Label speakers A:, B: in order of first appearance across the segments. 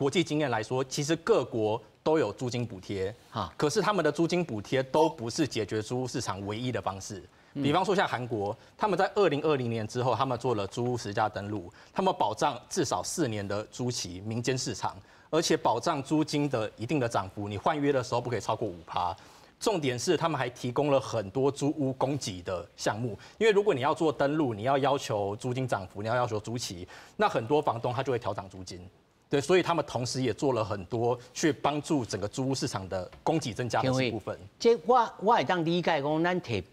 A: 国际经验来说，其实各国都有租金补贴，可是他们的租金补贴都不是解决租屋市场唯一的方式。比方说像韩国，他们在2020年之后，他们做了租屋实价登录，他们保障至少4年的租期，民间市场，而且保障租金的一定的涨幅，你换约的时候不可以超过5%。重点是他们还提供了很多租屋供给的项目，因为如果你要做登录，你要求租金涨幅，你要求租期，那很多房东他就会调涨租金。对，所以他们同时也做了很多去帮助整个租屋市场的供给增加的部分。
B: 这我会当理解讲，咱摕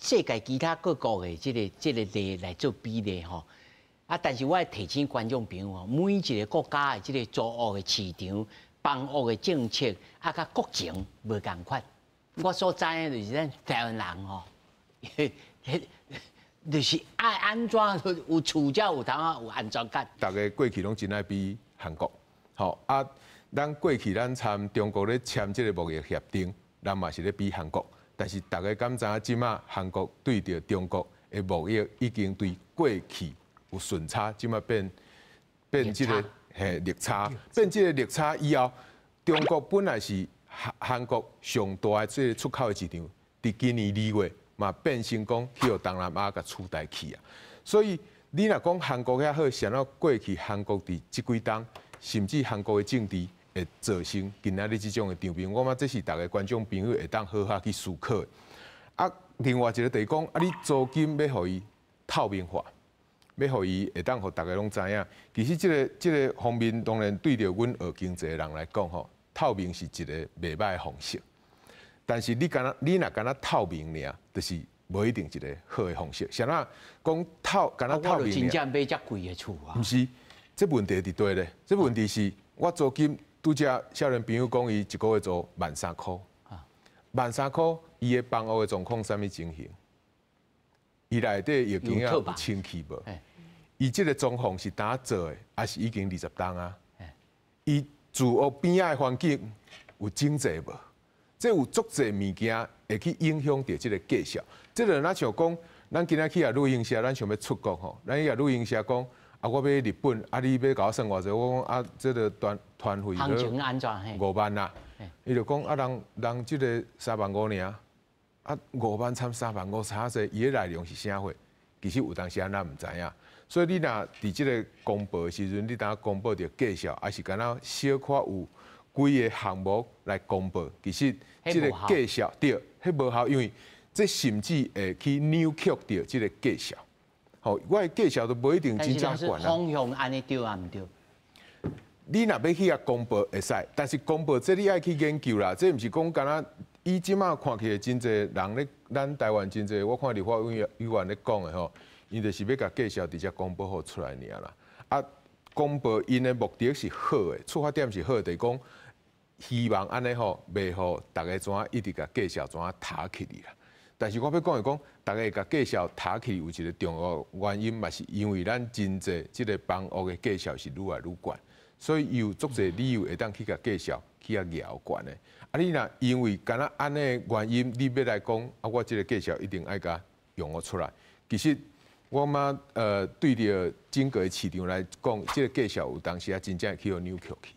B: 世界其他各国的这个例来做比例吼，但是我会提醒观众朋友吼，每一个国家的这个租屋的市场、房屋的政策，甲国情无共款。我所知的就是咱台湾人吼，就是爱安怎有厝才有通有安全感。
C: 大家过去拢真爱比韩国，咱过去参中国咧签这个贸易协定，咱嘛是咧比韩国。但是大家敢知影，即马韩国对着中国的贸易已经对过去有顺差，即马变这个逆差，变这个逆差以后，中国本来是韩国上大的这个出口的市场，伫今年2月嘛变成讲去予东南亚甲取代去啊。所以你若讲韩国遐好，想到过去韩国伫即几冬，甚至韩国的政治。会造成今仔日这种的场面，我嘛这是大家观众朋友会当好好去思考的。另外一个就是讲，你租金要互伊透明化，要互伊会当互大家拢知影。其实这个方面，当然对着阮学经济的人来讲吼，透明是一个袂歹的方式。但是你若敢若透明尔，就是无一定一个好的方式。像那讲敢若透明尔，
B: 我真正买遮贵的厝啊！
C: 毋是，这问题伫对咧。这问题是我租金。拄则少年朋友讲，伊一个月租13,000，13,000，伊的房屋的状况啥物情形？伊内底已经有清气无？伊这个装潢是打做的，还是已经20栋啊？伊住屋边仔的环境有整齐无？这有足侪物件会去影响到这个价销。这个咱像讲，咱今仔去啊旅行社，咱想要出国吼，咱去啊旅行社讲。我要日本，你要甲我算偌济？我讲这个团费
B: 行情安怎
C: ？5万啦。伊就讲人这个3.5万尔，5万参3.5万差济，伊的内容是啥货？其实有当时咱唔知影。所以你若伫这个公布的时阵，你当公布着价销，还是敢若小可有几个项目来公布？其实这个价销对，迄无效，因为这甚至会去扭曲着这个价销。好，我的介绍都不一定真正管
B: 啦。方向安尼对啊，唔对？
C: 你若要去啊公布会使，但是公布这你爱去研究啦。这唔是讲干那伊即马看起来真侪人咧，咱台湾真侪，我看立法委员咧讲的吼，伊就是要甲介绍直接公布好出来尔啦。公布因的目的是好的，出发点是好的，就是讲希望安尼吼，袂互大家怎一直甲介绍怎塔起哩啦。但是我要讲的讲，大家会甲介绍塔起有一个重要原因，嘛是因为咱真侪即个房屋的介绍是愈来愈悬，所以有足侪理由会当去甲介绍去啊摇悬的。你若因为干那安尼原因，你要来讲我即个介绍一定爱甲用出来。其实我嘛对着整个市场来讲，即个介绍有当时真正去互扭曲去。